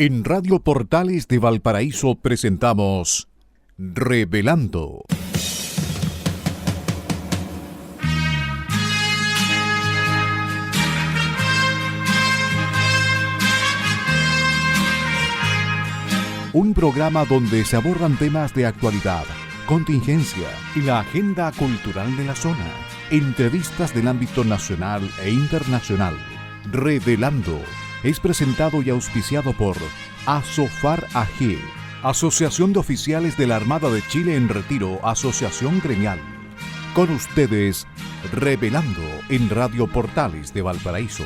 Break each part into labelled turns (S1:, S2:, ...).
S1: En Radio Portales de Valparaíso presentamos Revelando. Un programa donde se abordan temas de actualidad, contingencia y la agenda cultural de la zona. Entrevistas del ámbito nacional e internacional. Revelando es presentado y auspiciado por Asofar AG, Asociación de Oficiales de la Armada de Chile en Retiro, Asociación Gremial. Con ustedes, Revelando en Radio Portales de Valparaíso.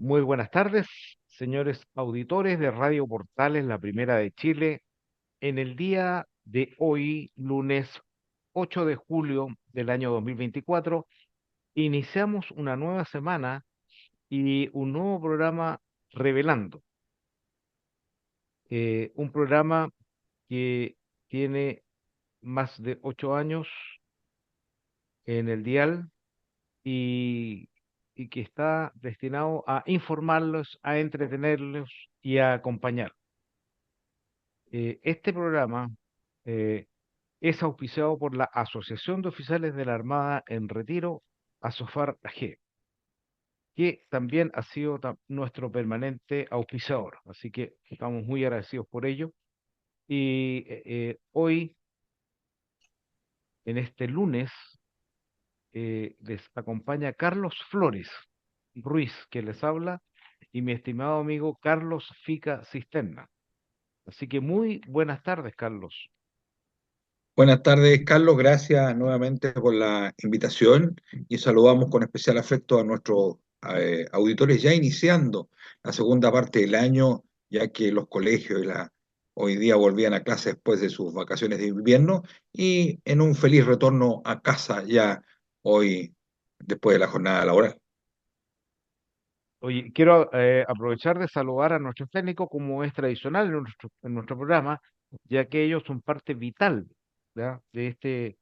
S2: Muy buenas tardes, señores auditores de Radio Portales, la primera de Chile. En el día de hoy, lunes 8 de julio del año 2024, iniciamos una nueva semana y un nuevo programa Revelando. Un programa que tiene más de 8 años en el dial y, y que está destinado a informarlos, a entretenerlos y a acompañar. Este programa eh, es auspiciado por la Asociación de Oficiales de la Armada en Retiro, ASOFAR AG, que también ha sido nuestro permanente auspiciador. Así que estamos muy agradecidos por ello. Y hoy, en este lunes, les acompaña Carlos Flores Ruiz, que les habla, y mi estimado amigo Carlos Fica Cisterna. Así que muy buenas tardes, Carlos.
S3: Buenas tardes, Carlos. Gracias nuevamente por la invitación y saludamos con especial afecto a nuestros auditores ya iniciando la segunda parte del año, ya que los colegios hoy día volvían a clase después de sus vacaciones de invierno y en un feliz retorno a casa ya hoy después de la jornada laboral.
S2: Oye, quiero aprovechar de saludar a nuestros técnicos como es tradicional en nuestro programa, ya que ellos son parte vital, ¿ya? de este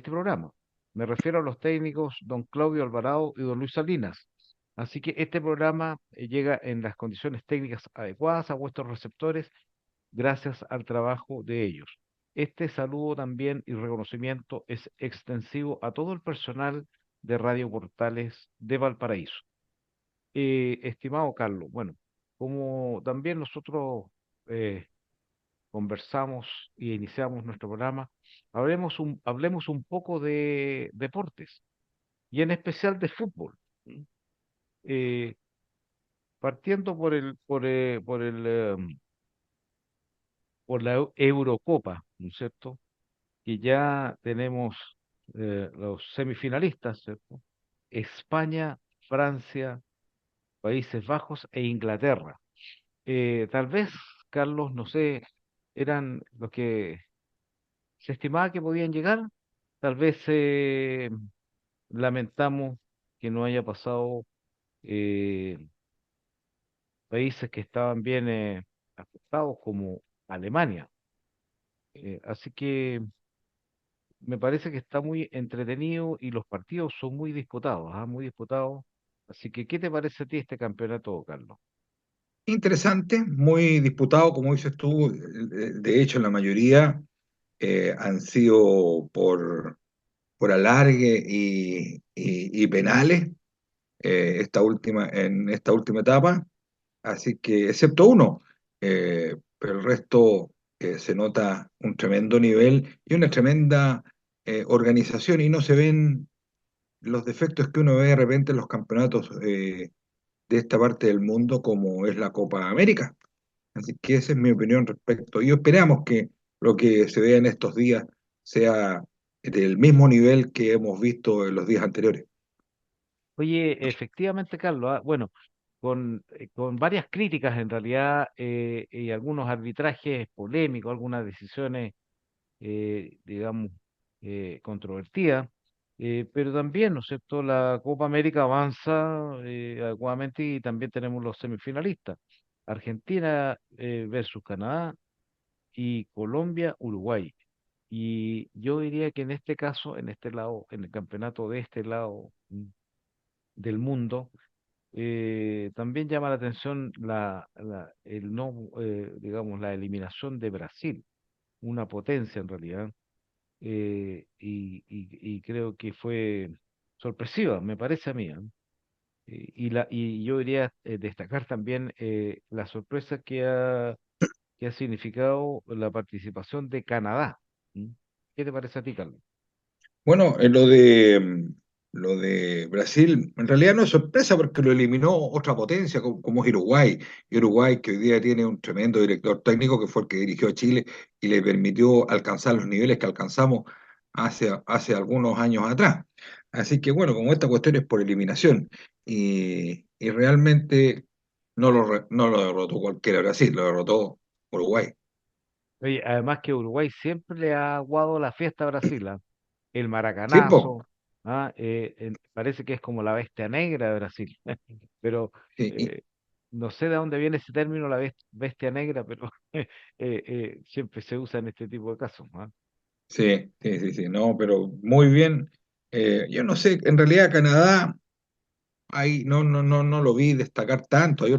S2: programa. Me refiero a los técnicos don Claudio Alvarado y don Luis Salinas. Así que este programa llega en las condiciones técnicas adecuadas a vuestros receptores gracias al trabajo de ellos. Este saludo también y reconocimiento es extensivo a todo el personal de Radio Portales de Valparaíso. Estimado Carlos, bueno, como también nosotros eh, conversamos y iniciamos nuestro programa, hablemos un poco de deportes y en especial de fútbol. ¿M? Eh, Partiendo por la Eurocopa, ¿no es cierto? Que ya tenemos los semifinalistas, ¿cierto? España, Francia, Países Bajos e Inglaterra. Tal vez, Carlos, no sé, eran los que se estimaba que podían llegar. Tal vez lamentamos que no haya pasado eh, países que estaban bien afectados como Alemania. Así que me parece que está muy entretenido y los partidos son muy disputados, ¿ah? Muy disputados. Así que, ¿qué te parece a ti este campeonato, Carlos?
S3: Interesante, muy disputado, como dices tú. De hecho, la mayoría han sido por alargue y penales en esta última etapa, así que excepto uno, pero el resto se nota un tremendo nivel y una tremenda organización y no se ven los defectos que uno ve de repente en los campeonatos de esta parte del mundo como es la Copa América. Así que esa es mi opinión respecto. Y esperamos que lo que se vea en estos días sea del mismo nivel que hemos visto en los días anteriores.
S2: Oye, efectivamente, Carlos, bueno, con varias críticas en realidad y algunos arbitrajes polémicos, algunas decisiones, digamos, controvertidas. Pero también, ¿no es cierto? La Copa América avanza adecuadamente y también tenemos los semifinalistas. Argentina versus Canadá y Colombia, Uruguay. Y yo diría que en este caso, en este lado, en el campeonato de este lado del mundo, también llama la atención el no, digamos, la eliminación de Brasil, una potencia en realidad, y creo que fue sorpresiva, me parece a mí. ¿Eh? Y yo diría destacar también la sorpresa que ha significado la participación de Canadá. ¿Mm? ¿Qué te parece a ti, Carlos?
S3: Bueno, lo de Brasil, en realidad no es sorpresa porque lo eliminó otra potencia como es Uruguay. Y Uruguay, que hoy día tiene un tremendo director técnico que fue el que dirigió a Chile y le permitió alcanzar los niveles que alcanzamos hace algunos años atrás. Así que bueno, como esta cuestión es por eliminación y realmente no lo derrotó cualquiera Brasil, lo derrotó Uruguay.
S2: Oye, además que Uruguay siempre le ha aguado la fiesta a Brasil, ¿ah? El
S3: Sí, po.
S2: maracanazo, ¿ah? Parece que es como la bestia negra de Brasil, pero
S3: Sí,
S2: eh, no sé de dónde viene ese término, la bestia negra, pero siempre se usa en este tipo de casos. ¿Ah?
S3: sí, sí, sí, sí, no, pero muy bien. Yo no sé, en realidad Canadá, ahí no lo vi destacar tanto. Hay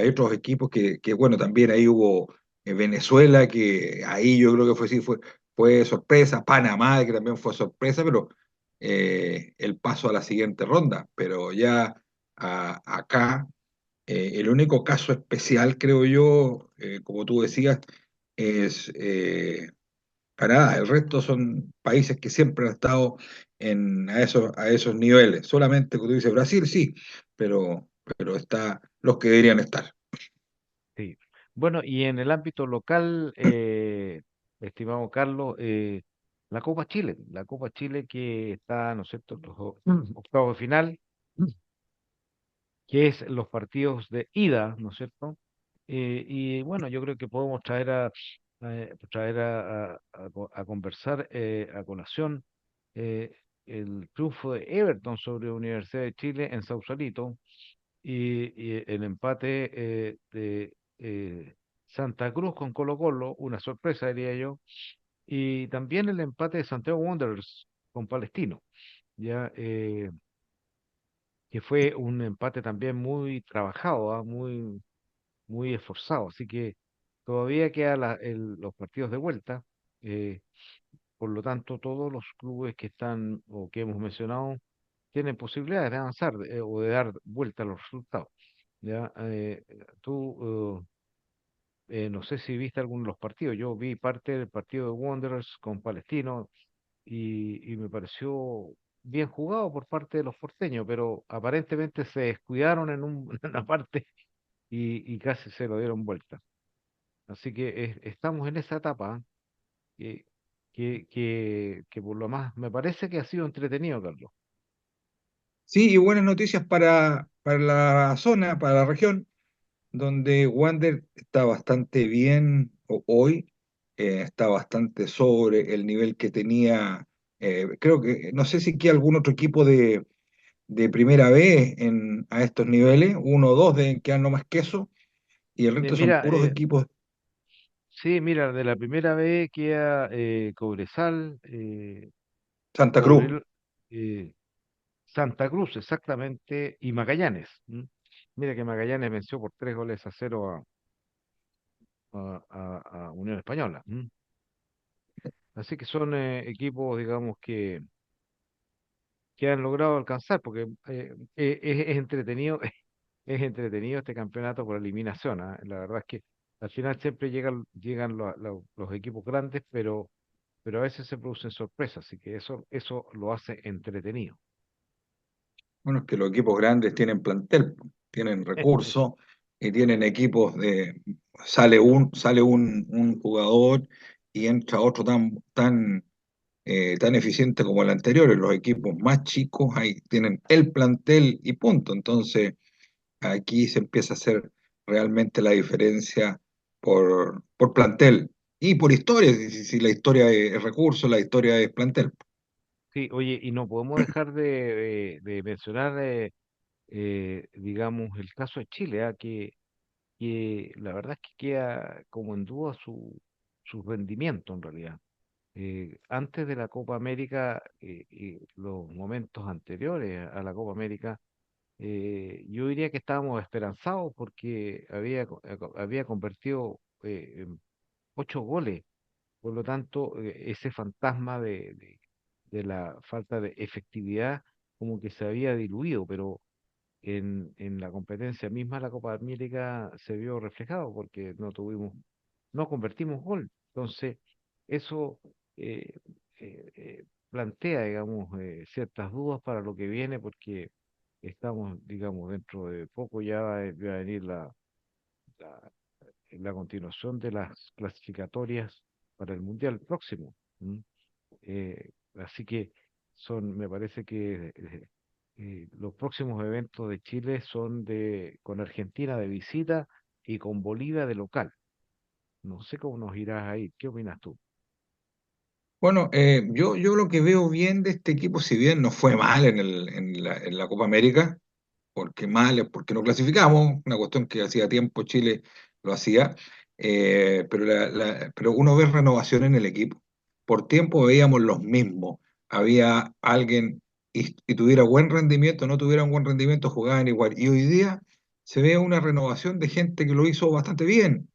S3: otros equipos bueno, también ahí hubo Venezuela, que ahí yo creo que fue sorpresa, Panamá, que también fue sorpresa, pero el paso a la siguiente ronda. Pero ya acá, el único caso especial, creo yo, como tú decías, es Canadá. El resto son países que siempre han estado a esos niveles. Solamente, como tú dices, Brasil sí, pero está los que deberían estar.
S2: Sí. Bueno, y en el ámbito local, estimado Carlos, la Copa Chile que está, ¿no es cierto?, los octavos de final, que es los partidos de ida, ¿no es cierto? Y bueno, yo creo que podemos traer a conversar a colación eh, el triunfo de Everton sobre Universidad de Chile en Sausalito y el empate de Santa Cruz con Colo-Colo, una sorpresa diría yo, y también el empate de Santiago Wanderers con Palestino, ya que fue un empate también muy trabajado, muy esforzado, así que todavía quedan los partidos de vuelta, eh, por lo tanto todos los clubes que están o que hemos mencionado tienen posibilidades de avanzar o de dar vuelta a los resultados. Ya, tú no sé si viste alguno de los partidos, yo vi parte del partido de Wanderers con Palestino y me pareció bien jugado por parte de los porteños, pero aparentemente se descuidaron en una parte y casi se lo dieron vuelta. Así que estamos en esa etapa ¿eh? que por lo más me parece que ha sido entretenido, Carlos.
S3: Sí, y buenas noticias para la zona, para la región, donde Wander está bastante bien hoy, está bastante sobre el nivel que tenía. Creo que, no sé si queda algún otro equipo de primera vez a estos niveles, uno o dos deben quedar no más que eso, y el resto son
S2: Mira,
S3: puros equipos.
S2: sí, mira, de la primera vez queda Cobresal,
S3: Santa Cruz.
S2: Cobrel, eh, Santa Cruz, exactamente, y Magallanes. ¿M? Mira que Magallanes venció por 3 goles a 0 a Unión Española. ¿M? Así que son equipos, digamos, que han logrado alcanzar, porque es entretenido, es entretenido este campeonato por eliminación. ¿Ah? La verdad es que al final siempre llegan los equipos grandes, pero a veces se producen sorpresas, así que eso lo hace entretenido.
S3: Bueno, es que los equipos grandes tienen plantel, tienen recursos y tienen equipos sale un jugador y entra otro tan eficiente como el anterior. En los equipos más chicos ahí tienen el plantel y punto. Entonces, aquí se empieza a hacer realmente la diferencia por plantel y por historia. Si la historia es recursos, la historia es plantel.
S2: Sí, oye, y no podemos dejar de mencionar, digamos, el caso de Chile, que la verdad es que queda como en duda su rendimiento en realidad. Antes de la Copa América y los momentos anteriores a la Copa América, yo diría que estábamos esperanzados porque había convertido 8 goles. Por lo tanto, ese fantasma de la falta de efectividad como que se había diluido, pero en la competencia misma, la Copa América se vio reflejado porque no convertimos gol. Entonces, eso eh, plantea, digamos, ciertas dudas para lo que viene porque estamos, digamos, dentro de poco ya va a venir la, la continuación de las clasificatorias para el Mundial próximo. ¿M? Así que me parece que los próximos eventos de Chile son con Argentina de visita y con Bolivia de local. No sé cómo nos irás ahí. ¿Qué opinas tú?
S3: Bueno, yo lo que veo bien de este equipo, si bien no fue mal en la Copa América, porque mal es porque no clasificamos, una cuestión que hacía tiempo Chile lo hacía, pero uno ve renovación en el equipo. Por tiempo veíamos los mismos. Había alguien y tuviera buen rendimiento, no tuviera un buen rendimiento, jugaban igual. Y hoy día se ve una renovación de gente que lo hizo bastante bien,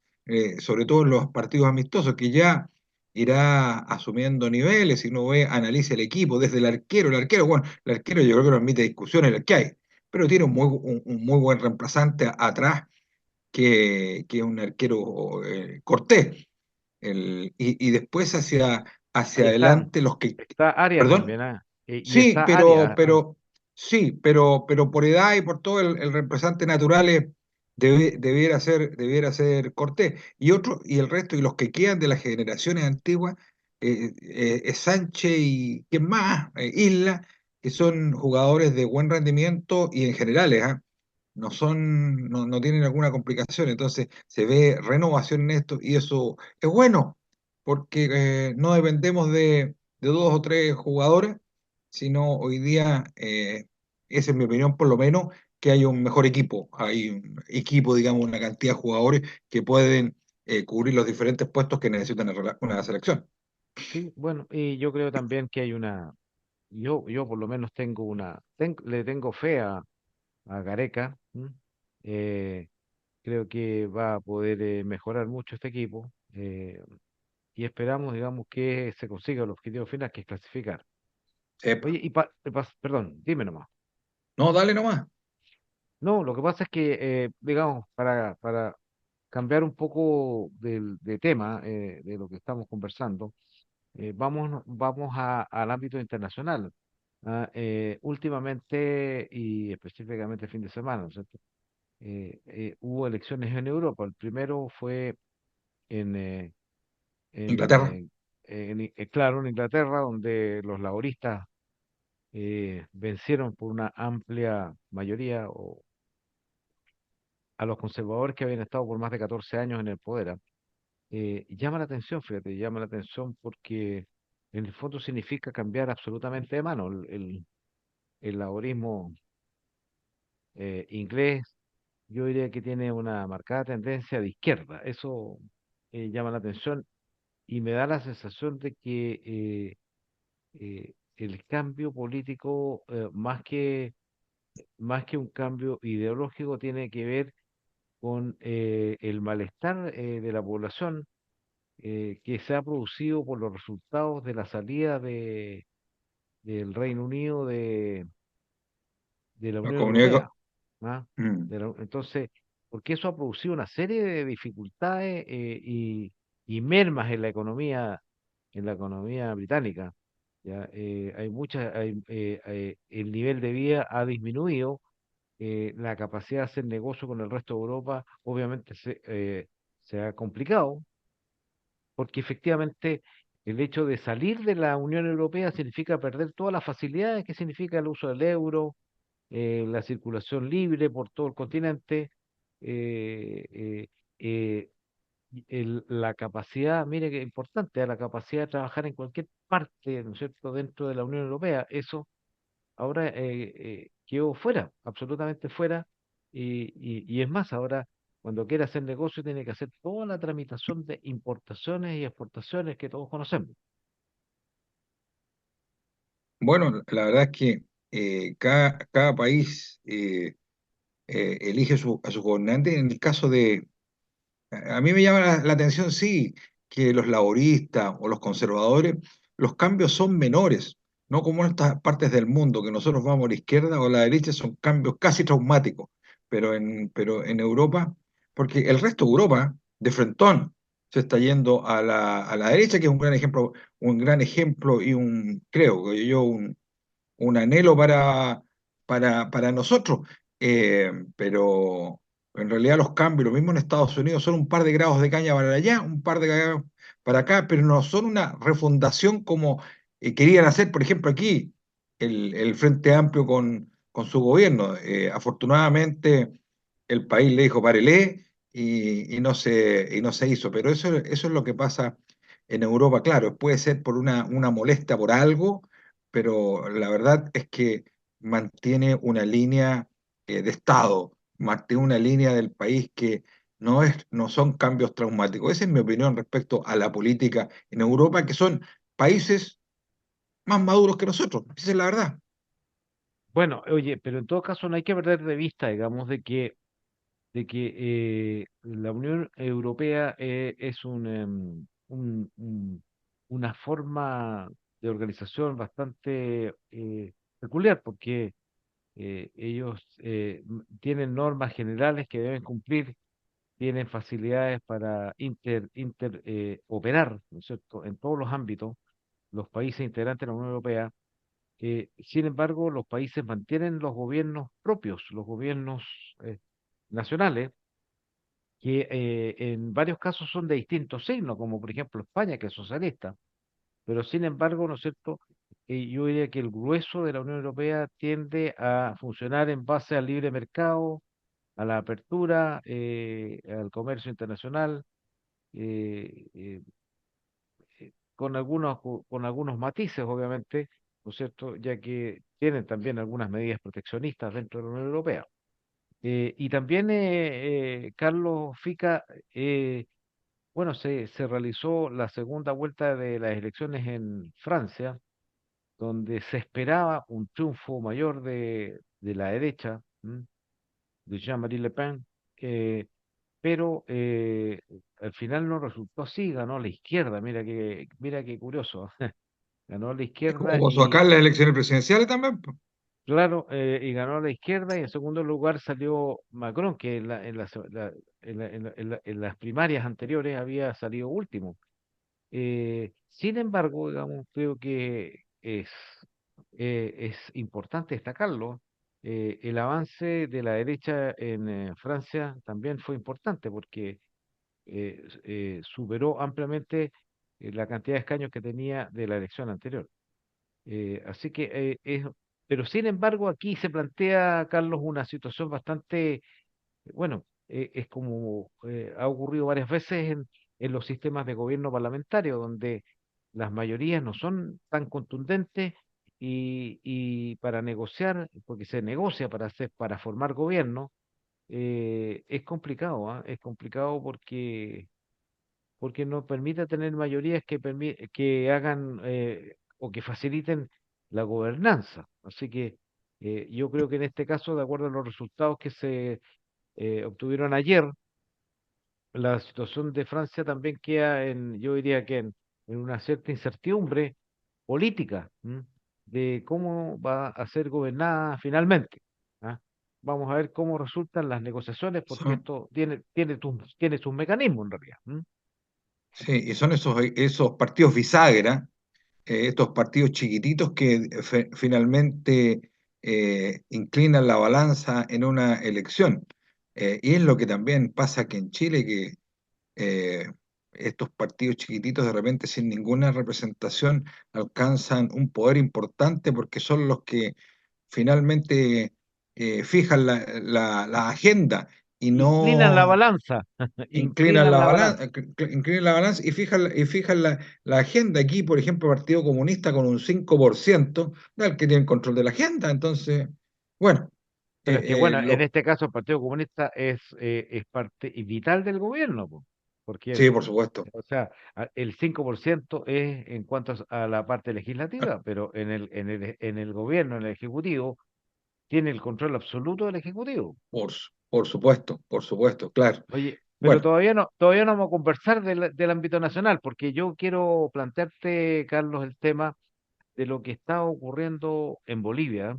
S3: sobre todo en los partidos amistosos, que ya irá asumiendo niveles, y uno ve, analiza el equipo, desde el arquero, bueno, el arquero yo creo que no admite discusiones el que hay, pero tiene un muy buen reemplazante atrás, que es un arquero, Cortés. Y después hacia
S2: Ahí está.
S3: adelante los que...
S2: Está Arias
S3: ¿Perdón?
S2: también, ¿ah? Y
S3: Sí,
S2: está Arias.
S3: sí, pero por edad y por todo el reemplazante natural debiera ser Cortés. Y el resto, y los que quedan de las generaciones antiguas, es Sánchez y ¿quién más? Isla, que son jugadores de buen rendimiento y en generales, ¿ah? No tienen alguna complicación. Entonces se ve renovación en esto y eso es bueno, porque no dependemos de dos o tres jugadores, sino hoy día, esa es mi opinión por lo menos, que hay un mejor equipo. Hay un equipo, digamos, una cantidad de jugadores que pueden cubrir los diferentes puestos que necesitan una selección.
S2: Sí, bueno, y yo creo también que yo por lo menos le tengo fe a Gareca. ¿M? Eh, Creo que va a poder mejorar mucho este equipo y esperamos, digamos, que se consiga el objetivo final, que es clasificar.
S3: Epa.
S2: Oye, perdón, dime nomás.
S3: No, dale nomás.
S2: No, lo que pasa es que, digamos, para cambiar un poco de tema de lo que estamos conversando, vamos al ámbito internacional. Últimamente y específicamente el fin de semana, ¿no es cierto? Hubo elecciones en Europa. El primero fue en, eh,
S3: Inglaterra.
S2: claro, en Inglaterra, donde los laboristas vencieron por una amplia mayoría a los conservadores que habían estado por más de 14 años en el poder. Llama la atención, fíjate, llama la atención porque en el fondo significa cambiar absolutamente de mano. El laborismo inglés, yo diría que tiene una marcada tendencia de izquierda. Eso llama la atención y me da la sensación de que el cambio político, más que un cambio ideológico, tiene que ver con el malestar de la población que se ha producido por los resultados de la salida del Reino Unido de la
S3: La
S2: Unión
S3: comunidad.
S2: Europea. ¿Ah?
S3: Mm.
S2: Entonces, porque eso ha producido una serie de dificultades y mermas en la economía británica. ¿Ya? El nivel de vida ha disminuido, la capacidad de hacer negocio con el resto de Europa obviamente se ha complicado, porque efectivamente el hecho de salir de la Unión Europea significa perder todas las facilidades que significa el uso del euro, la circulación libre por todo el continente, eh, eh, eh, la capacidad, mire que importante, la capacidad de trabajar en cualquier parte, ¿no es cierto?, dentro de la Unión Europea, eso ahora quedó fuera, absolutamente fuera, y es más, ahora cuando quiere hacer negocio tiene que hacer toda la tramitación de importaciones y exportaciones que todos conocemos.
S3: Bueno, la verdad es que cada país elige a su gobernante. En el caso de, a mí me llama la atención, sí, que los laboristas o los conservadores, los cambios son menores, no como en estas partes del mundo, que nosotros vamos a la izquierda o a la derecha, son cambios casi traumáticos. Pero en Europa, porque el resto de Europa, de frentón, se está yendo a la derecha, que es un gran ejemplo y creo que yo, un anhelo para nosotros. Pero en realidad los cambios, lo mismo en Estados Unidos, son un par de grados de caña para allá, un par de grados para acá, pero no son una refundación como querían hacer, por ejemplo, aquí, el Frente Amplio con su gobierno. Afortunadamente, el país le dijo párele y no se hizo, pero eso es lo que pasa en Europa, claro, puede ser por una molestia por algo, pero la verdad es que mantiene una línea de Estado, mantiene una línea del país que no son cambios traumáticos. Esa es mi opinión respecto a la política en Europa, que son países más maduros que nosotros. Esa es la verdad.
S2: Bueno, oye, pero en todo caso no hay que perder de vista, digamos, de que la Unión Europea es una forma de organización bastante peculiar, porque ellos tienen normas generales que deben cumplir, tienen facilidades para operar, ¿no es cierto?, en todos los ámbitos, los países integrantes de la Unión Europea. Sin embargo, los países mantienen los gobiernos propios, los gobiernos nacionales, que en varios casos son de distintos signos, como por ejemplo España, que es socialista, pero sin embargo, ¿no es cierto? Yo diría que el grueso de la Unión Europea tiende a funcionar en base al libre mercado, a la apertura, al comercio internacional, eh, eh, con algunos matices, obviamente, ¿no es cierto? Ya que tienen también algunas medidas proteccionistas dentro de la Unión Europea. Y también, Carlos Fica, bueno, se realizó la segunda vuelta de las elecciones en Francia, donde se esperaba un triunfo mayor de la derecha, ¿m? De Jean-Marie Le Pen, eh, pero al final no resultó así, ganó la izquierda, mira qué curioso, ganó la
S3: Es como
S2: izquierda
S3: pasó acá
S2: y,
S3: en las elecciones presidenciales también, po.
S2: claro, y ganó la izquierda y en segundo lugar salió Macron, que en las primarias anteriores había salido último. Sin embargo, digamos, creo que es importante destacarlo. El avance de la derecha en Francia también fue importante porque superó ampliamente la cantidad de escaños que tenía de la elección anterior. Así que pero sin embargo aquí se plantea, Carlos, una situación bastante, bueno, es como ha ocurrido varias veces en los sistemas de gobierno parlamentario, donde las mayorías no son tan contundentes y para negociar, porque se negocia para formar gobierno, es complicado, ¿ah? Es complicado porque no permite tener mayorías que hagan o que faciliten la gobernanza. Así que yo creo que en este caso, de acuerdo a los resultados que se obtuvieron ayer, la situación de Francia también queda yo diría que en una cierta incertidumbre política, ¿m? De cómo va a ser gobernada finalmente. ¿Ah? Vamos a ver cómo resultan las negociaciones, porque
S3: Son,
S2: esto tiene sus mecanismos en realidad. ¿M?
S3: sí, y son esos partidos bisagra, estos partidos chiquititos que finalmente inclinan la balanza en una elección. Y es lo que también pasa aquí en Chile, que eh, estos partidos chiquititos de repente sin ninguna representación alcanzan un poder importante porque son los que finalmente fijan la agenda y
S2: inclinan la
S3: no
S2: balanza,
S3: inclinan
S2: inclinan
S3: la
S2: la balanza.
S3: balanza, inclinan la balanza y fijan la agenda. Aquí, por ejemplo, el Partido Comunista con un 5% da el que tiene el control de la agenda. Entonces, bueno,
S2: Pero es que, bueno, en
S3: los,
S2: este caso el Partido Comunista es parte y vital del gobierno, po, porque,
S3: sí, por supuesto.
S2: o sea, el 5% es en cuanto a la parte legislativa, pero en el gobierno, en el Ejecutivo, tiene el control absoluto del Ejecutivo.
S3: Por supuesto, claro.
S2: Oye, pero
S3: Bueno,
S2: todavía no vamos a conversar del ámbito nacional, porque yo quiero plantearte, Carlos, el tema de lo que está ocurriendo en Bolivia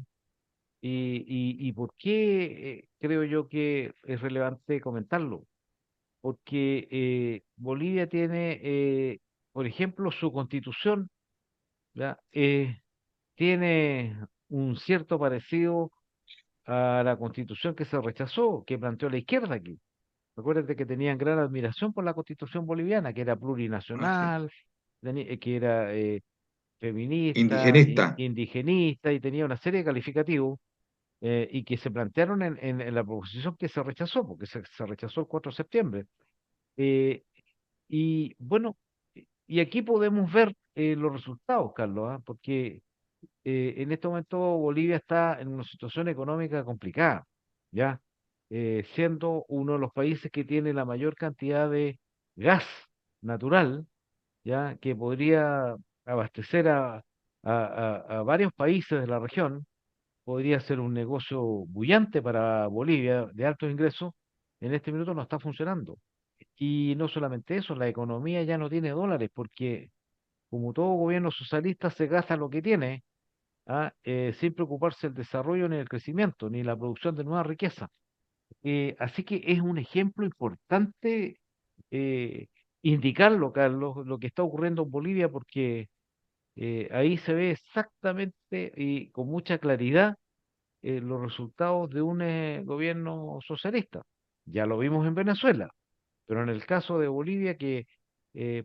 S2: y por qué creo yo que es relevante comentarlo. Porque Bolivia tiene, por ejemplo, su constitución, ¿ya? Tiene un cierto parecido a la constitución que se rechazó, que planteó la izquierda aquí. Recuerden que tenían gran admiración por la constitución boliviana, que era
S3: así,
S2: plurinacional, que era feminista,
S3: indigenista.
S2: indigenista y tenía una serie de calificativos y que se plantearon en la proposición que se rechazó, porque se rechazó el 4 de septiembre. Eh, y bueno, y aquí podemos ver los resultados, Carlos, ¿ah? Porque en este momento Bolivia está en una situación económica complicada, ¿ya? Siendo uno de los países que tiene la mayor cantidad de gas natural, ¿ya? Que podría abastecer a varios países de la región, podría ser un negocio bullante para Bolivia de altos ingresos, en este minuto no está funcionando. Y no solamente eso, la economía ya no tiene dólares, porque como todo gobierno socialista se gasta lo que tiene, sin preocuparse del desarrollo ni el crecimiento, ni la producción de nueva riqueza. Así que es un ejemplo importante eh, indicarlo, Carlos, lo que está ocurriendo en Bolivia, porque ahí se ve exactamente y con mucha claridad los resultados de un gobierno socialista. Ya lo vimos en Venezuela, pero en el caso de Bolivia, que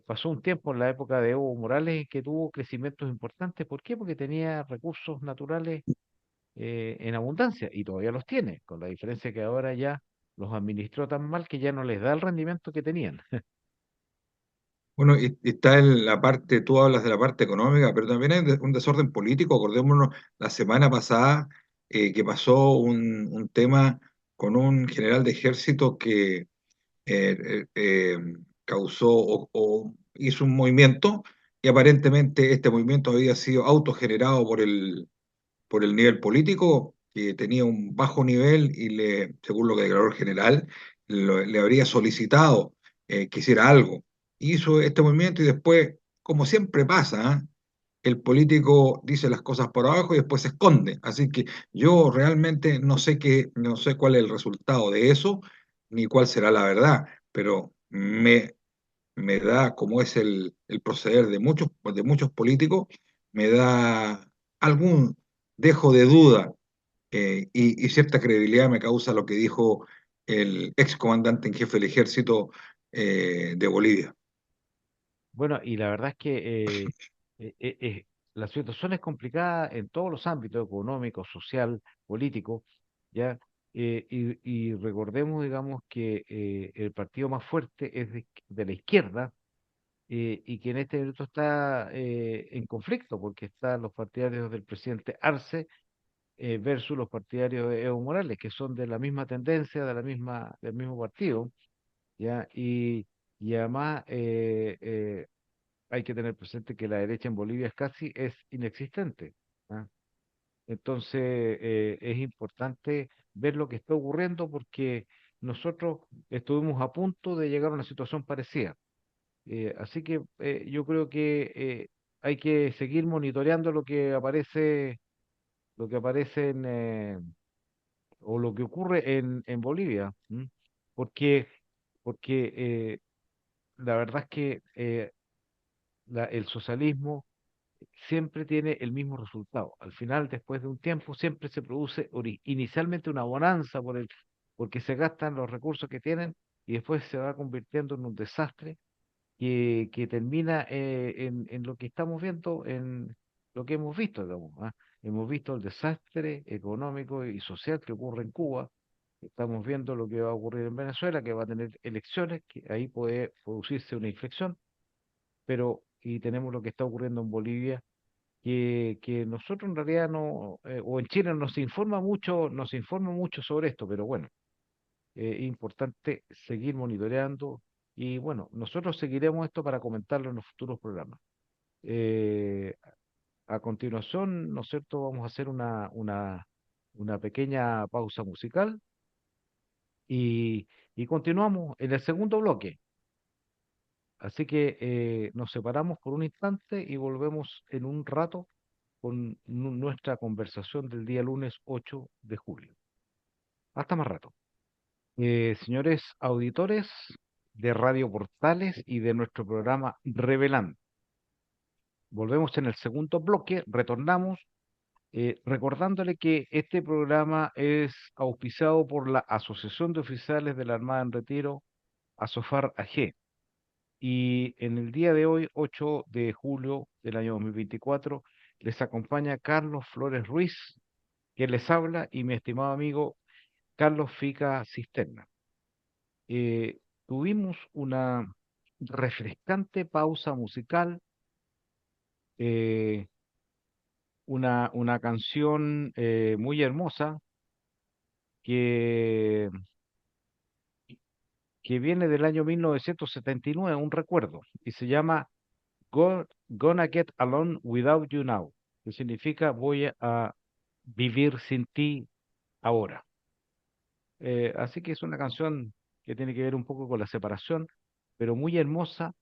S2: pasó un tiempo en la época de Evo Morales que tuvo crecimientos importantes. ¿Por qué? Porque tenía recursos naturales en abundancia y todavía los tiene, con la diferencia que ahora ya los administró tan mal que ya no les da el rendimiento que tenían.
S3: Bueno, y está en la parte, tú hablas de la parte económica, pero también hay un desorden político. Acordémonos la semana pasada que pasó un tema con un general de ejército que causó o hizo un movimiento y aparentemente este movimiento había sido autogenerado por el nivel político, que tenía un bajo nivel y según lo que declaró el general, le habría solicitado que hiciera algo. Hizo este movimiento y después, como siempre pasa, ¿ah? El político dice las cosas por abajo y después se esconde. Así que yo realmente no sé cuál es el resultado de eso, ni cuál será la verdad, pero me da, como es el proceder de muchos políticos, me da algún dejo de duda y cierta credibilidad me causa lo que dijo el ex comandante en jefe del ejército de Bolivia.
S2: Bueno, y la verdad es que eh, eh, eh, la situación es complicada en todos los ámbitos, económico, social, político, ¿ya? Y recordemos, digamos, que el partido más fuerte es de la izquierda, y que en este minuto está en conflicto, porque están los partidarios del presidente Arce versus los partidarios de Evo Morales, que son de la misma tendencia, del mismo partido, ¿ya? Y además hay que tener presente que la derecha en Bolivia es inexistente, ¿ah? Entonces es importante ver lo que está ocurriendo porque nosotros estuvimos a punto de llegar a una situación parecida. Así que yo creo que hay que seguir monitoreando lo que aparece o lo que ocurre en Bolivia, ¿m? Porque, porque la verdad es que el socialismo siempre tiene el mismo resultado. Al final, después de un tiempo, siempre se produce inicialmente una bonanza porque se gastan los recursos que tienen y después se va convirtiendo en un desastre que termina en lo que estamos viendo, en lo que hemos visto, digamos, ¿ah? Hemos visto el desastre económico y social que ocurre en Cuba, Estamos viendo lo que va a ocurrir en Venezuela, que va a tener elecciones, que ahí puede producirse una inflexión, pero y tenemos lo que está ocurriendo en Bolivia, que nosotros en realidad no, o en Chile nos informa mucho sobre esto, pero bueno, es importante seguir monitoreando y bueno, nosotros seguiremos esto para comentarlo en los futuros programas. Eh, a continuación, ¿no es cierto? Vamos a hacer una pequeña pausa musical y, y continuamos en el segundo bloque. Así que nos separamos por un instante y volvemos en un rato con nuestra conversación del día lunes 8 de julio. Hasta más rato. Señores auditores de Radio Portales y de nuestro programa Revelando, volvemos en el segundo bloque, retornamos recordándole que este programa es auspiciado por la Asociación de Oficiales de la Armada en Retiro, ASOFAR AG. Y en el día de hoy, 8 de julio del año 2024, les acompaña Carlos Flores Ruiz, que les habla, y mi estimado amigo Carlos Fica Cisterna. Eh, tuvimos una refrescante pausa musical, eh, una canción muy hermosa que, que viene del año 1979, un recuerdo, y se llama Gonna Get Along Without You Now, que significa voy a vivir sin ti ahora. Así que es una canción que tiene que ver un poco con la separación, pero muy hermosa,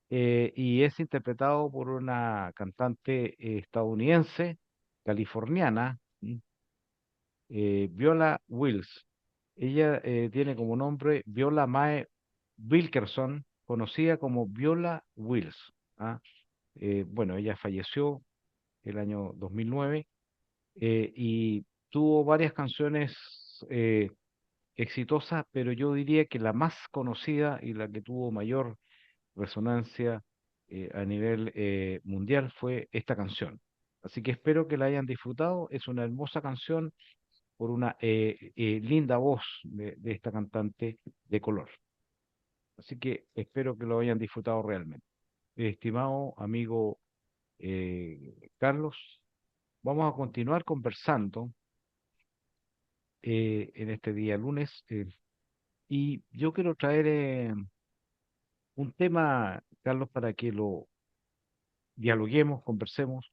S2: y es interpretado por una cantante estadounidense, californiana, Viola Wills. Ella tiene como nombre Viola Mae Wilkerson, conocida como Viola Wills. ¿Ah? Bueno, ella falleció el año 2009 y tuvo varias canciones exitosas, pero yo diría que la más conocida y la que tuvo mayor resonancia a nivel mundial fue esta canción. Así que espero que la hayan disfrutado. Es una hermosa canción por una linda voz de esta cantante de color. Así que espero que lo hayan disfrutado realmente. Estimado amigo Carlos, vamos a continuar conversando en este día lunes y yo quiero traer un tema, Carlos, para que lo dialoguemos, conversemos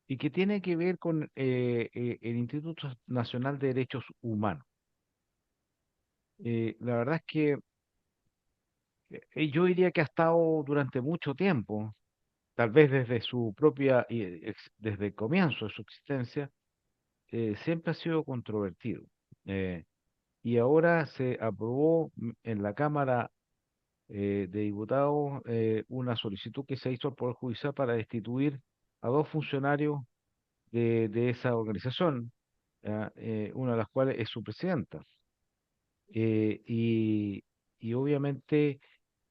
S2: y que tiene que ver con el Instituto Nacional de Derechos Humanos. La verdad es que yo diría que ha estado durante mucho tiempo, tal vez desde su propia, desde el comienzo de su existencia, siempre ha sido controvertido. Eh, y ahora se aprobó en la Cámara de Diputados una solicitud que se hizo al Poder Judicial para destituir a dos funcionarios de esa organización, ¿ya? Una de las cuales es su presidenta. Eh, y, y obviamente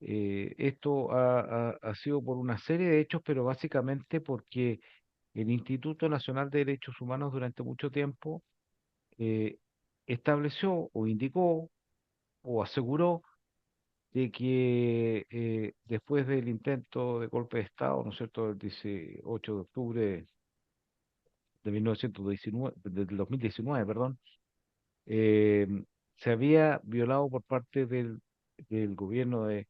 S2: esto ha sido por una serie de hechos, pero básicamente porque el Instituto Nacional de Derechos Humanos durante mucho tiempo eh, estableció o indicó o aseguró de que después del intento de golpe de Estado, ¿no es cierto?, el 18 de octubre de 1919, del 2019, perdón, eh, se había violado por parte del gobierno del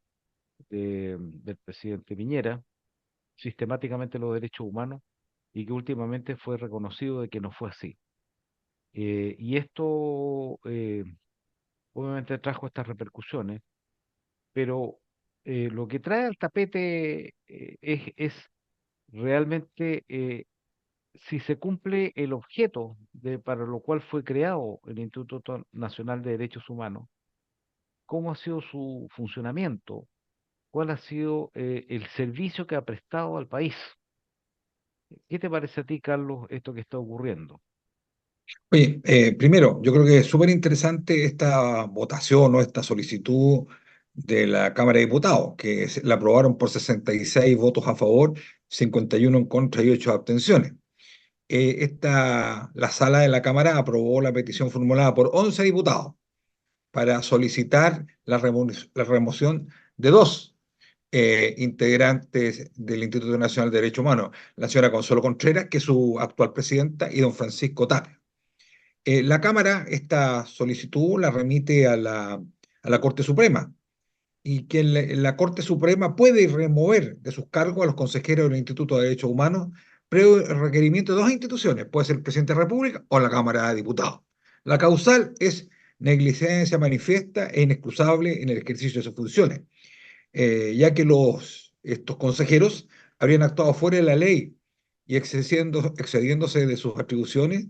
S2: presidente Piñera sistemáticamente los derechos humanos y que últimamente fue reconocido de que no fue así. Y esto obviamente trajo estas repercusiones, pero lo que trae al tapete es realmente si se cumple el objeto para lo cual fue creado el Instituto Nacional de Derechos Humanos, cómo ha sido su funcionamiento, cuál ha sido el servicio que ha prestado al país. ¿Qué te parece a ti, Carlos, esto que está ocurriendo?
S3: Oye, primero, yo creo que es súper interesante esta votación o esta solicitud de la Cámara de Diputados, que la aprobaron por 66 votos a favor, 51 en contra y 8 abstenciones. La sala de la Cámara aprobó la petición formulada por 11 diputados. para solicitar la remoción de dos integrantes del Instituto Nacional de Derechos Humanos, la señora Consuelo Contreras, que es su actual presidenta, y don Francisco Tapia. La Cámara esta solicitud la remite a la Corte Suprema, y que la Corte Suprema puede remover de sus cargos a los consejeros del Instituto de Derechos Humanos previo requerimiento de dos instituciones, puede ser el presidente de la República o la Cámara de Diputados. La causal es negligencia manifiesta e inexcusable en el ejercicio de sus funciones, ya que estos consejeros habrían actuado fuera de la ley y excediéndose de sus atribuciones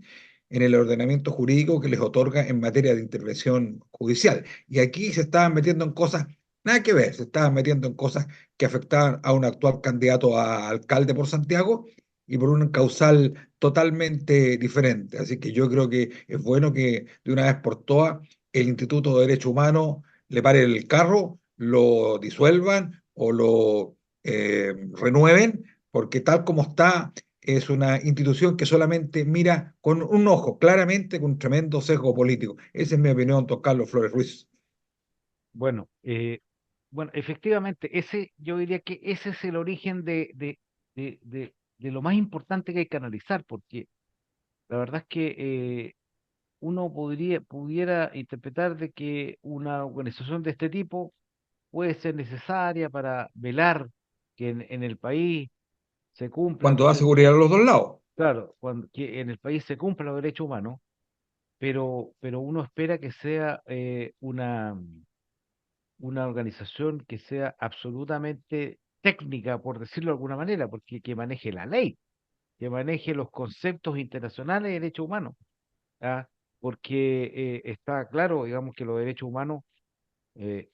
S3: en el ordenamiento jurídico que les otorga en materia de intervención judicial. Y aquí se estaban metiendo en cosas nada que ver, se estaban metiendo en cosas que afectaban a un actual candidato a alcalde por Santiago y por un causal totalmente diferente. Así que yo creo que es bueno que de una vez por todas el Instituto de Derecho Humano le pare el carro, lo disuelvan o lo renueven, porque tal como está, es una institución que solamente mira con un ojo, claramente con un tremendo sesgo político. Esa es mi opinión, don Carlos Flores Ruiz.
S2: Bueno, bueno, efectivamente, yo diría que ese es el origen de lo más importante que hay que analizar, porque la verdad es que uno pudiera interpretar de que una organización de este tipo puede ser necesaria para velar que en el país se cumplan, ¿no
S3: Cuando
S2: es
S3: da
S2: cierto?
S3: seguridad a los dos lados.
S2: Claro, que en el país se cumplan los derechos humanos, pero uno espera que sea una organización que sea absolutamente técnica, por decirlo de alguna manera, porque que maneje la ley, que maneje los conceptos internacionales de derechos humanos, ¿ah? Porque está claro, digamos, que los derechos humanos eh,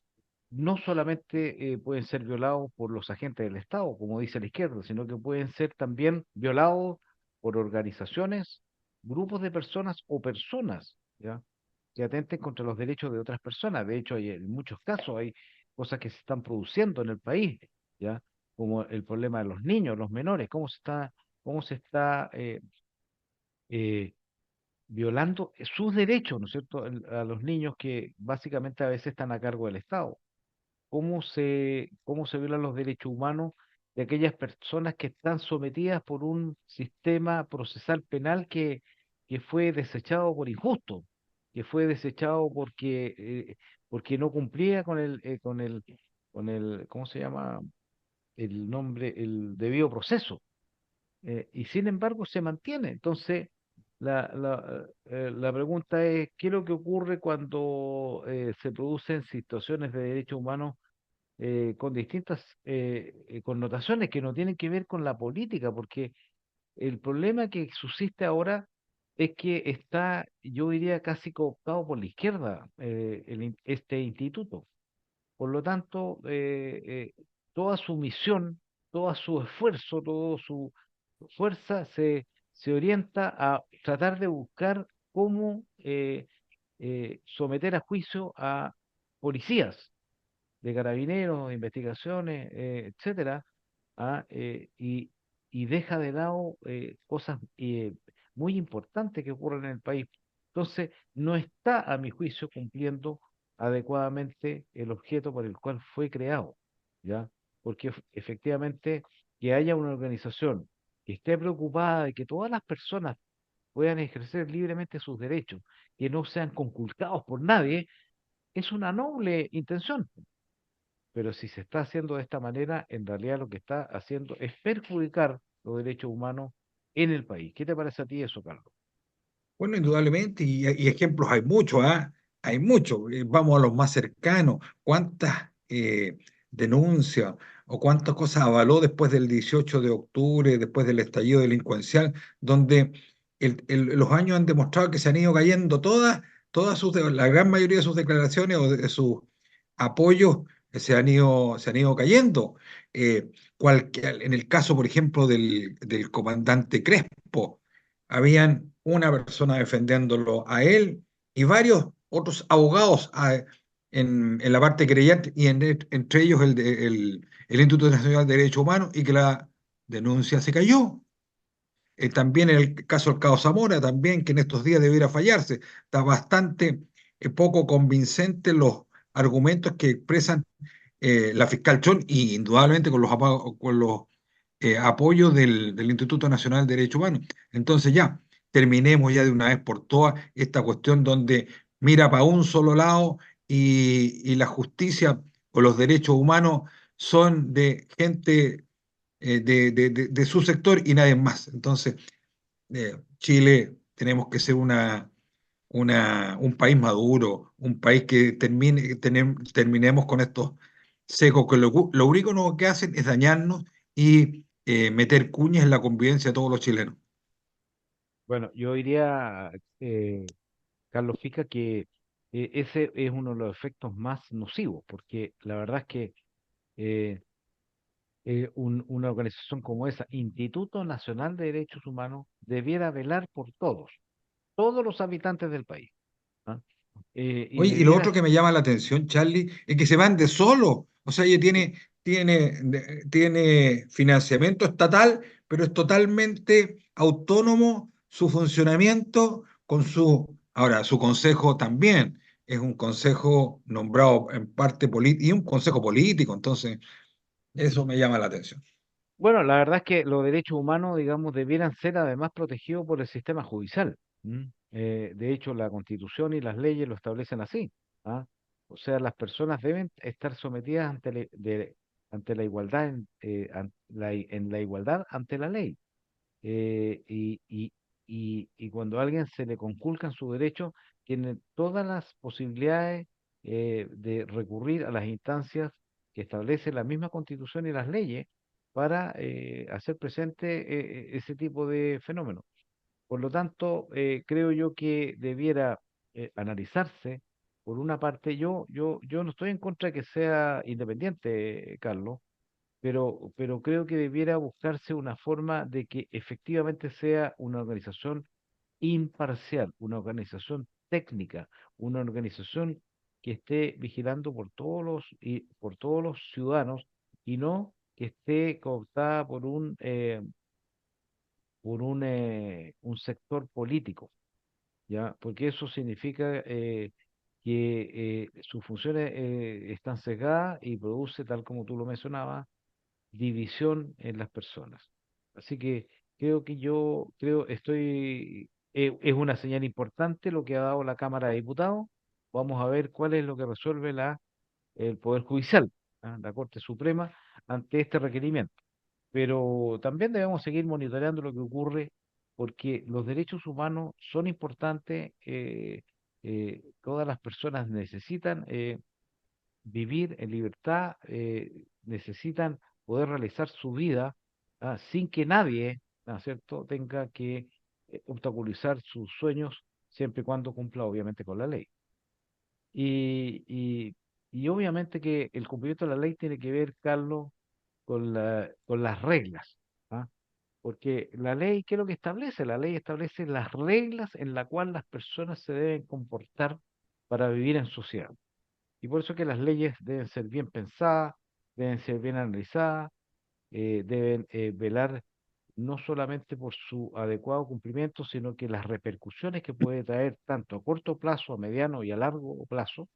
S2: no solamente pueden ser violados por los agentes del Estado, como dice la izquierda, sino que pueden ser también violados por organizaciones, grupos de personas o personas, ¿ya? Que atenten contra los derechos de otras personas. De hecho, en muchos casos hay cosas que se están produciendo en el país, ¿ya? Como el problema de los niños, los menores, cómo se está eh, violando sus derechos, ¿no es cierto?, a los niños que básicamente a veces están a cargo del Estado. Cómo se violan los derechos humanos de aquellas personas que están sometidas por un sistema procesal penal que fue desechado por injusto, que fue desechado porque no cumplía con el, ¿cómo se llama? El nombre, el debido proceso. Y sin embargo se mantiene. Entonces, la pregunta es, ¿qué es lo que ocurre cuando se producen situaciones de derechos humanos con distintas connotaciones que no tienen que ver con la política? Porque el problema que subsiste ahora es que está, yo diría, casi cooptado por la izquierda, este instituto. Por lo tanto, toda su misión, todo su esfuerzo, toda su fuerza se orienta a tratar de buscar cómo someter a juicio a policías de carabineros, de investigaciones, etcétera, y deja de lado cosas muy importantes que ocurren en el país. Entonces, no está, a mi juicio, cumpliendo adecuadamente el objeto por el cual fue creado, ¿ya? Porque efectivamente que haya una organización que esté preocupada de que todas las personas puedan ejercer libremente sus derechos, que no sean conculcados por nadie, es una noble intención. Pero si se está haciendo de esta manera, en realidad lo que está haciendo es perjudicar los derechos humanos en el país. ¿Qué te parece a ti eso, Carlos?
S3: Bueno, indudablemente, y ejemplos hay muchos, ¿ah? Hay muchos. Vamos a los más cercanos. ¿Cuántas denuncias o cuántas cosas avaló después del 18 de octubre, después del estallido delincuencial, donde los años han demostrado que se han ido cayendo la gran mayoría de sus declaraciones o de sus apoyos se han ido cayendo? En el caso, por ejemplo, del comandante Crespo, habían una persona defendiéndolo a él y varios otros abogados en la parte creyente y entre ellos el Instituto Nacional de Derechos Humanos, y que la denuncia se cayó. También en el caso del Cabo Zamora, también que en estos días debiera fallarse, está bastante poco convincentes los argumentos que expresan la fiscal Chol y indudablemente con los apoyos del Instituto Nacional de Derechos Humanos. Entonces ya, terminemos ya de una vez por todas esta cuestión donde mira para un solo lado y la justicia o los derechos humanos son de gente de su sector y nadie más. Entonces, Chile tenemos que ser un país maduro, un país que terminemos con estos secos que lo único que hacen es dañarnos y meter cuñas en la convivencia de todos los chilenos.
S2: Bueno, yo diría, Carlos Fica, que ese es uno de los efectos más nocivos, porque la verdad es que eh, una organización como esa, Instituto Nacional de Derechos Humanos, debiera velar por todos los habitantes del país. ¿Ah? Y
S3: Oye, y lo
S2: debiera,
S3: otro que me llama la atención, Charlie, es que se van de solo. O sea, ella tiene financiamiento estatal, pero es totalmente autónomo su funcionamiento con ahora, su consejo también es un consejo nombrado en parte político y un consejo político, entonces eso me llama la atención.
S2: bueno, la verdad es que los derechos humanos, digamos, debieran ser además protegidos por el sistema judicial. ¿M? De hecho, la Constitución y las leyes lo establecen así. ¿Ah? O sea, las personas deben estar sometidas ante la igualdad, en la igualdad ante la ley. eh, y, y, y cuando a alguien se le conculcan sus derechos, tiene todas las posibilidades de recurrir a las instancias que establece la misma Constitución y las leyes para hacer presente ese tipo de fenómenos. Por lo tanto, creo yo que debiera analizarse, por una parte, yo no estoy en contra de que sea independiente, Carlos, pero creo que debiera buscarse una forma de que efectivamente sea una organización imparcial, una organización técnica, una organización que esté vigilando por todos los ciudadanos y no que esté cooptada un sector político, ¿ya? Porque eso significa que sus funciones están sesgadas y produce, tal como tú lo mencionabas, división en las personas. Así que es una señal importante lo que ha dado la Cámara de Diputados. Vamos a ver cuál es lo que resuelve el Poder Judicial, ¿ah? La Corte Suprema, ante este requerimiento. Pero también debemos seguir monitoreando lo que ocurre porque los derechos humanos son importantes. Todas las personas necesitan vivir en libertad, necesitan poder realizar su vida, sin que nadie, ¿no es cierto?, tenga que obstaculizar sus sueños, siempre y cuando cumpla obviamente con la ley. Y, y, y obviamente que el cumplimiento de la ley tiene que ver, Carlos, con las reglas. ¿Ah? Porque la ley, ¿qué es lo que establece? La ley establece las reglas en las cuales las personas se deben comportar para vivir en sociedad. Y por eso que las leyes deben ser bien pensadas, deben ser bien analizadas, deben velar no solamente por su adecuado cumplimiento, sino que las repercusiones que puede traer tanto a corto plazo, a mediano y a largo plazo,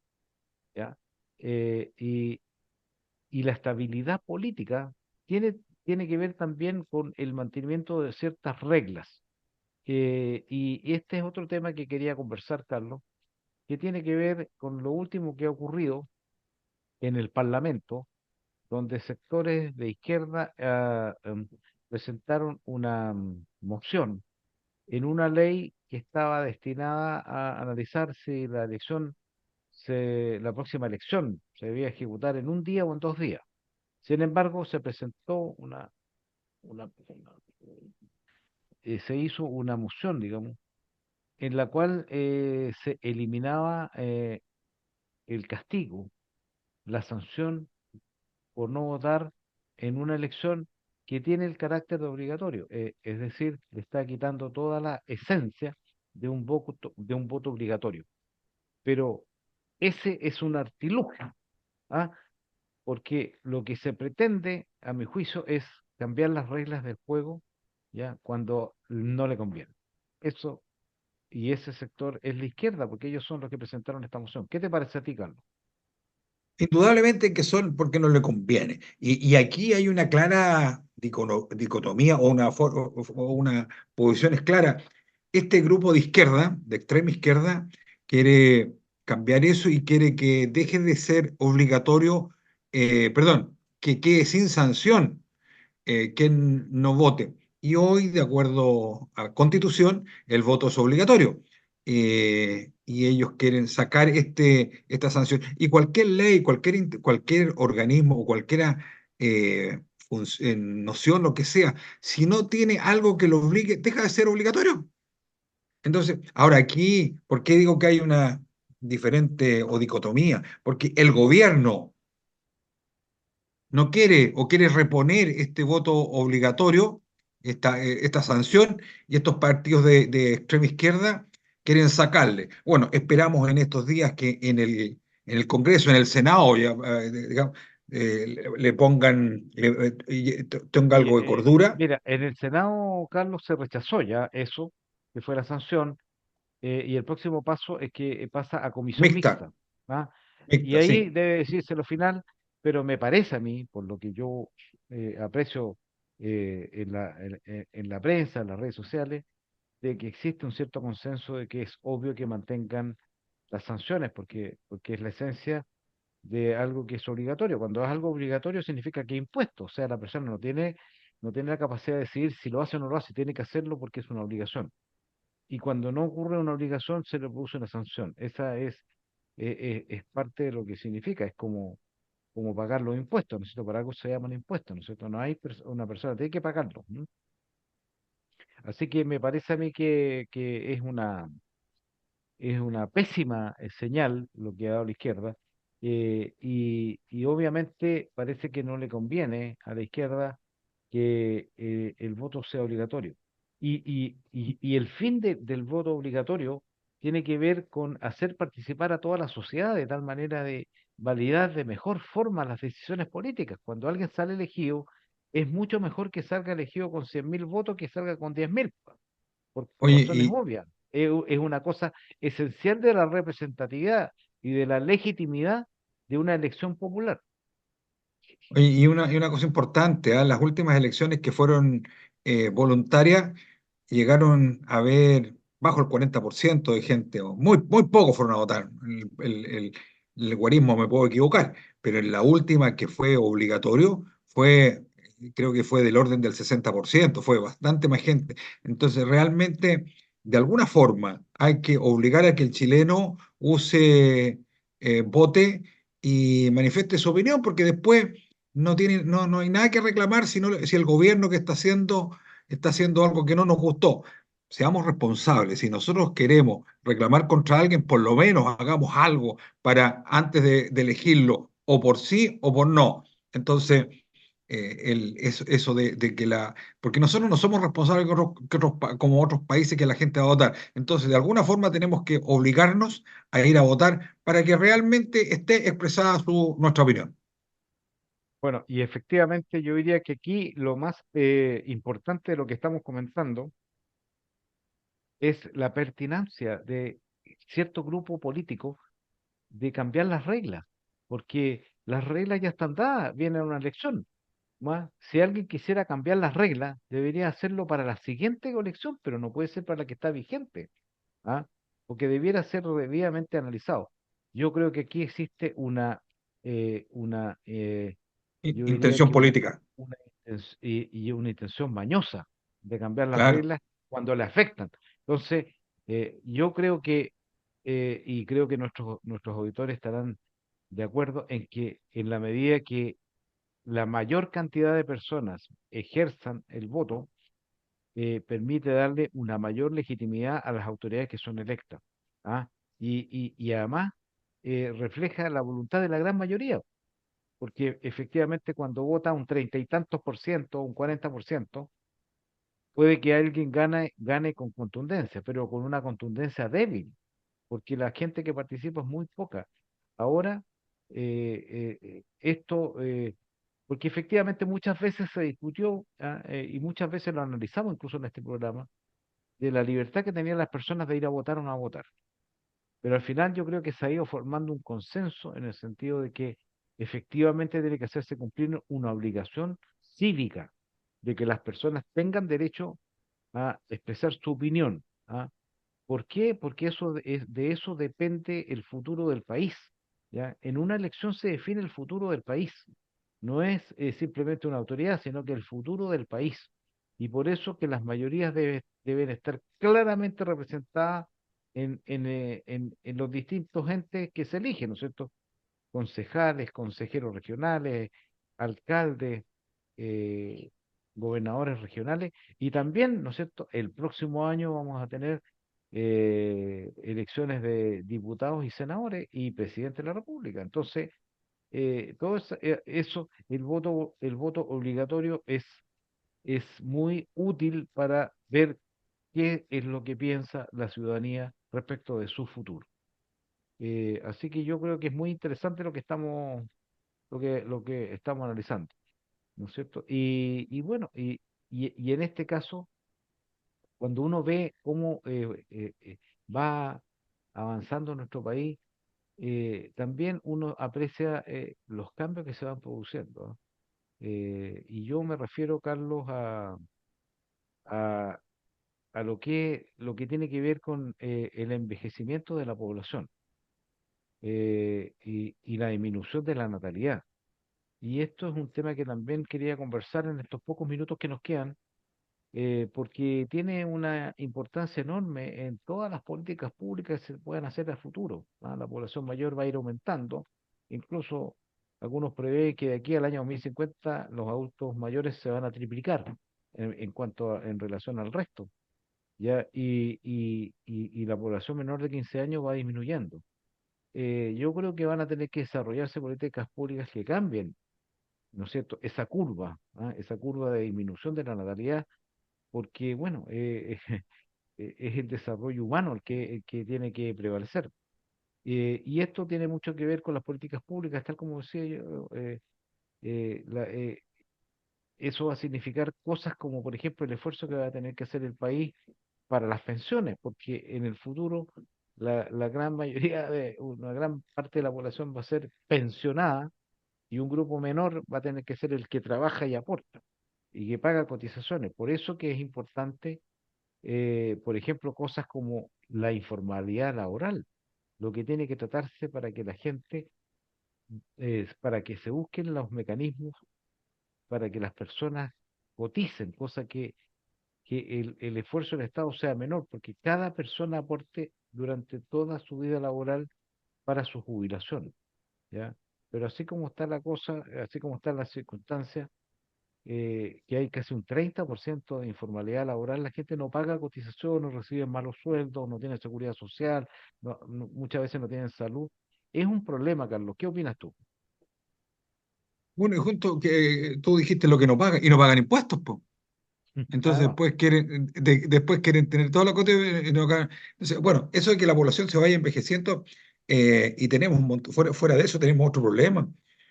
S2: ¿ya? Eh, y, y la estabilidad política tiene que ver también con el mantenimiento de ciertas reglas. Y este es otro tema que quería conversar, Carlos, que tiene que ver con lo último que ha ocurrido en el Parlamento, donde sectores de izquierda presentaron una moción en una ley que estaba destinada a analizar si la próxima elección se debía ejecutar en un día o en 2 días. Sin embargo, una, se hizo una moción, digamos, en la cual se eliminaba el castigo, la sanción por no votar en una elección que tiene el carácter de obligatorio, es decir, le está quitando toda la esencia de un voto obligatorio. Pero ese es un artilugio, ¿ah? Porque lo que se pretende, a mi juicio, es cambiar las reglas del juego, ya cuando no le conviene. Eso y ese sector es la izquierda, porque ellos son los que presentaron esta moción. ¿Qué te parece a ti, Carlos?
S3: Indudablemente que son porque no le conviene. Y aquí hay una clara dicotomía o una posición es clara. Este grupo de izquierda, de extrema izquierda, quiere cambiar eso y quiere que deje de ser obligatorio, perdón, que quede sin sanción quien no vote. Y hoy, de acuerdo a Constitución, el voto es obligatorio. Y ellos quieren sacar esta sanción. Y cualquier ley, cualquier organismo o cualquier noción, lo que sea, si no tiene algo que lo obligue, deja de ser obligatorio. Entonces, ahora aquí, ¿por qué digo que hay una diferente o dicotomía? Porque el gobierno no quiere o quiere reponer este voto obligatorio, esta sanción, y estos partidos de extrema izquierda quieren sacarle. Bueno, esperamos en estos días que en el Congreso, en el Senado, ya, digamos, le pongan, tenga
S2: Sí,
S3: algo de cordura,
S2: mira, en el Senado, Carlos, se rechazó ya eso, que fue la sanción, y el próximo paso es que pasa a comisión
S3: mixta,
S2: mixta, ¿ah? Y
S3: mixta,
S2: ahí
S3: sí.
S2: debe decirse lo final, pero me parece a mí, por lo que yo aprecio en la prensa, en las redes sociales, de que existe un cierto consenso de que es obvio que mantengan las sanciones, porque es la esencia de algo que es obligatorio. Cuando es algo obligatorio significa que es impuesto, o sea, la persona no tiene la capacidad de decidir si lo hace o no lo hace, tiene que hacerlo porque es una obligación. Y cuando no ocurre una obligación, se le produce una sanción. Esa es parte de lo que significa, es como pagar los impuestos, ¿no es cierto? Para algo se llaman impuestos, ¿no es cierto? No hay una persona, tiene que pagarlo. ¿No? Así que me parece a mí que es una pésima señal lo que ha dado la izquierda, y obviamente parece que no le conviene a la izquierda que el voto sea obligatorio. Y el fin del voto obligatorio tiene que ver con hacer participar a toda la sociedad de tal manera de validar de mejor forma las decisiones políticas. Cuando alguien sale elegido, es mucho mejor que salga elegido con 100.000 votos que salga con 10.000 por
S3: Oye,
S2: razones obvias. Es una cosa esencial de la representatividad y de la legitimidad de una elección popular.
S3: y una cosa importante, ¿ah? Las últimas elecciones que fueron voluntarias llegaron a ver bajo el 40% de gente, o muy, muy pocos fueron a votar. El guarismo me puedo equivocar, pero en la última que fue obligatorio, creo que fue del orden del 60%, fue bastante más gente. Entonces, realmente, de alguna forma, hay que obligar a que el chileno vote y manifieste su opinión, porque después no hay nada que reclamar si el gobierno que está haciendo algo que no nos gustó. Seamos responsables. Si nosotros queremos reclamar contra alguien, por lo menos hagamos algo para antes de elegirlo, o por sí o por no. Entonces, eso de que porque nosotros no somos responsables como otros países que la gente va a votar. Entonces, de alguna forma tenemos que obligarnos a ir a votar para que realmente esté expresada nuestra opinión.
S2: Bueno, y efectivamente yo diría que aquí lo más importante de lo que estamos comentando es la pertinacia de cierto grupo político de cambiar las reglas, porque las reglas ya están dadas, viene una elección. ¿Va? Si alguien quisiera cambiar las reglas, debería hacerlo para la siguiente elección, pero no puede ser para la que está vigente. ¿Ah? Porque debiera ser debidamente analizado. Yo creo que aquí existe yo diría
S3: Intención
S2: que
S3: política,
S2: una intención mañosa de cambiar las
S3: claro.
S2: reglas cuando le afectan. Entonces, yo creo y creo que nuestros auditores estarán de acuerdo en que en la medida que la mayor cantidad de personas ejerzan el voto, permite darle una mayor legitimidad a las autoridades que son electas. ¿Ah? Y además refleja la voluntad de la gran mayoría, porque efectivamente cuando vota un treinta y tantos por ciento, un 40%, puede que alguien gane con contundencia, pero con una contundencia débil, porque la gente que participa es muy poca. Ahora, porque efectivamente muchas veces se discutió, y muchas veces lo analizamos incluso en este programa, de la libertad que tenían las personas de ir a votar o no a votar. Pero al final yo creo que se ha ido formando un consenso en el sentido de que efectivamente tiene que hacerse cumplir una obligación cívica de que las personas tengan derecho a expresar su opinión. ¿Ah? ¿Por qué? Porque de eso depende el futuro del país. ¿Ya? En una elección se define el futuro del país. No es simplemente una autoridad, sino que el futuro del país. Y por eso que las mayorías deben estar claramente representadas en los distintos entes que se eligen, ¿no es cierto? Concejales, consejeros regionales, alcaldes, eh, gobernadores regionales, y también, ¿no es cierto?, el próximo año vamos a tener elecciones de diputados y senadores y presidente de la República. Entonces, eso, el voto obligatorio es muy útil para ver qué es lo que piensa la ciudadanía respecto de su futuro. Así que yo creo que es muy interesante lo que estamos analizando, ¿no es cierto? Y bueno, y en este caso, cuando uno ve cómo va avanzando nuestro país, también uno aprecia los cambios que se van produciendo. ¿Ah? Y yo me refiero, Carlos, a, a lo que tiene que ver con el envejecimiento de la población y la disminución de la natalidad. Y esto es un tema que también quería conversar en estos pocos minutos que nos quedan, porque tiene una importancia enorme en todas las políticas públicas que se puedan hacer a futuro. ¿Ah? La población mayor va a ir aumentando, incluso algunos prevén que de aquí al año 2050 los adultos mayores se van a triplicar en relación al resto, ¿ya? Y la población menor de 15 años va disminuyendo. Yo creo que van a tener que desarrollarse políticas públicas que cambien, ¿no es cierto?, esa curva, ¿ah? Esa curva de disminución de la natalidad, porque, bueno, es el desarrollo humano el que tiene que prevalecer. Y esto tiene mucho que ver con las políticas públicas, tal como decía yo. Eso va a significar cosas como, por ejemplo, el esfuerzo que va a tener que hacer el país para las pensiones, porque en el futuro la gran mayoría una gran parte de la población va a ser pensionada y un grupo menor va a tener que ser el que trabaja y aporta y que paga cotizaciones. Por eso que es importante, por ejemplo, cosas como la informalidad laboral, lo que tiene que tratarse para que la gente, para que se busquen los mecanismos para que las personas coticen, cosa que el esfuerzo del Estado sea menor, porque cada persona aporte durante toda su vida laboral para su jubilación, ¿ya? Pero así como está la cosa, así como están las circunstancias, que hay casi un 30% de informalidad laboral, la gente no paga cotización, no recibe malos sueldos, no tiene seguridad social, muchas veces no tienen salud. Es un problema, Carlos. ¿Qué opinas tú?
S3: Bueno, y junto que tú dijiste lo que no pagan, y no pagan impuestos, pues. Entonces
S2: Además,
S3: después quieren tener toda la cuota y no ganan. Entonces, bueno, eso de que la población se vaya envejeciendo y tenemos fuera de eso tenemos otro problema,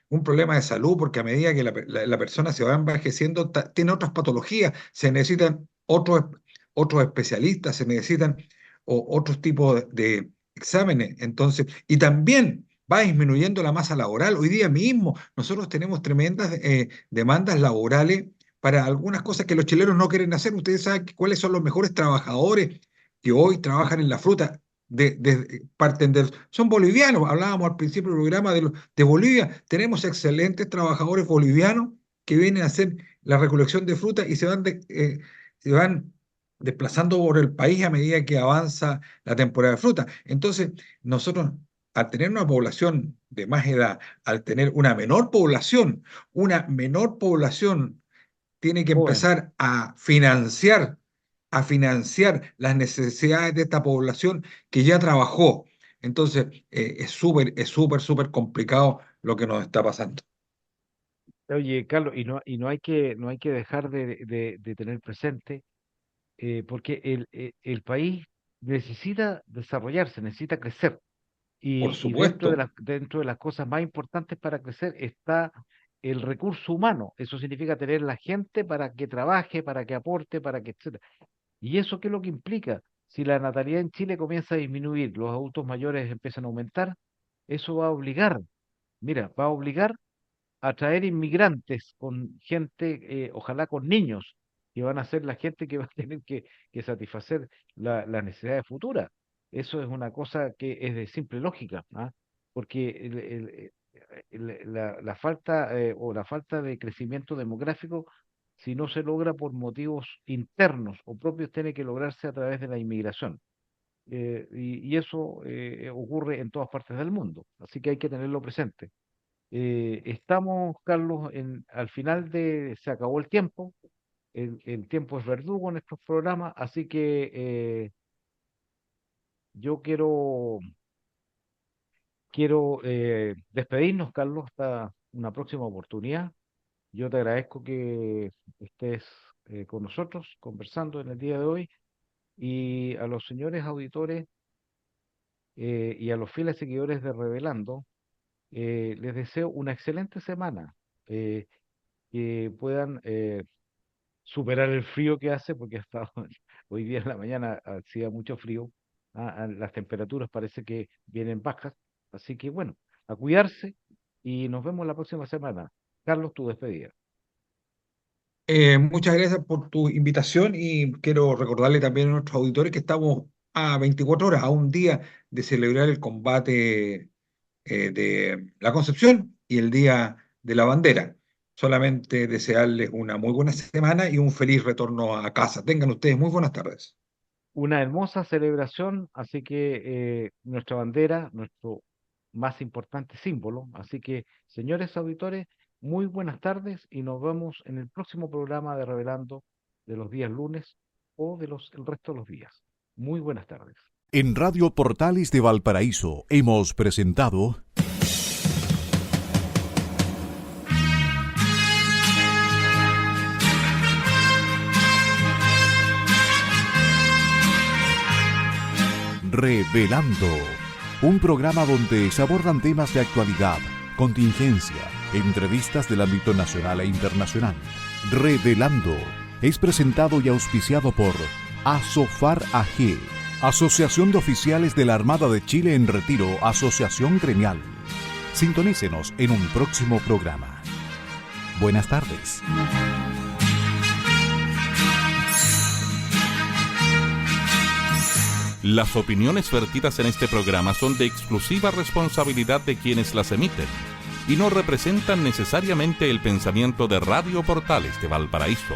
S3: un problema de salud, porque a medida que la persona se va envejeciendo, tiene otras patologías, se necesitan otros especialistas, se necesitan otros tipos de exámenes. Entonces, y también va disminuyendo la masa laboral. Hoy día mismo nosotros tenemos tremendas demandas laborales para algunas cosas que los chilenos no quieren hacer. Ustedes saben cuáles son los mejores trabajadores que hoy trabajan en la fruta. Son bolivianos. Hablábamos al principio del programa de Bolivia. Tenemos excelentes trabajadores bolivianos que vienen a hacer la recolección de fruta y se van desplazando por el país a medida que avanza la temporada de fruta. Entonces, nosotros, al tener una población de más edad, al tener una menor población tiene que
S2: joven.
S3: empezar a financiar las necesidades de esta población que ya trabajó. Entonces, es súper, súper complicado lo que nos está pasando.
S2: Oye, Carlos, y no hay que dejar de tener presente, porque el país necesita desarrollarse, necesita crecer.
S3: Por
S2: Y
S3: supuesto.
S2: dentro de las cosas más importantes para crecer está el recurso humano. Eso significa tener la gente para que trabaje, para que aporte, para que etcétera. ¿Y eso qué es lo que implica? Si la natalidad en Chile comienza a disminuir, los adultos mayores empiezan a aumentar, eso va a obligar, mira, va a obligar a traer inmigrantes con gente, ojalá con niños, que van a ser la gente que va a tener que satisfacer las necesidades futuras. Eso es una cosa que es de simple lógica, ¿ah? Porque la falta o la falta de crecimiento demográfico, si no se logra por motivos internos o propios, tiene que lograrse a través de la inmigración. Y eso ocurre en todas partes del mundo, así que hay que tenerlo presente. Estamos, Carlos, al final se acabó el tiempo. El tiempo es verdugo en estos programas, así que yo quiero despedirnos, Carlos, hasta una próxima oportunidad. Yo te agradezco que estés con nosotros conversando en el día de hoy y a los señores auditores y a los fieles seguidores de Revelando, les deseo una excelente semana. Que puedan superar el frío que hace, porque ha estado hoy día en la mañana hacía mucho frío, las temperaturas parece que vienen bajas, así que bueno, a cuidarse y nos vemos la próxima semana. Carlos, tu despedida.
S3: Muchas gracias por tu invitación y quiero recordarle también a nuestros auditores que estamos a 24 horas, a un día de celebrar el combate de la Concepción y el Día de la Bandera. Solamente desearles una muy buena semana y un feliz retorno a casa. Tengan ustedes muy buenas tardes.
S2: Una hermosa celebración, así que nuestra bandera, nuestro más importante símbolo. Así que, señores auditores, muy buenas tardes y nos vemos en el próximo programa de Revelando de los días lunes o el resto de los días. Muy buenas tardes.
S1: En Radio Portales de Valparaíso hemos presentado Revelando, un programa donde se abordan temas de actualidad, contingencia, entrevistas del ámbito nacional e internacional. Revelando es presentado y auspiciado por Asofar AG, Asociación de Oficiales de la Armada de Chile en Retiro, Asociación Gremial. Sintonícenos en un próximo programa. Buenas tardes.
S4: Las opiniones vertidas en este programa son de exclusiva responsabilidad de quienes las emiten y no representan necesariamente el pensamiento de Radio Portales de Valparaíso.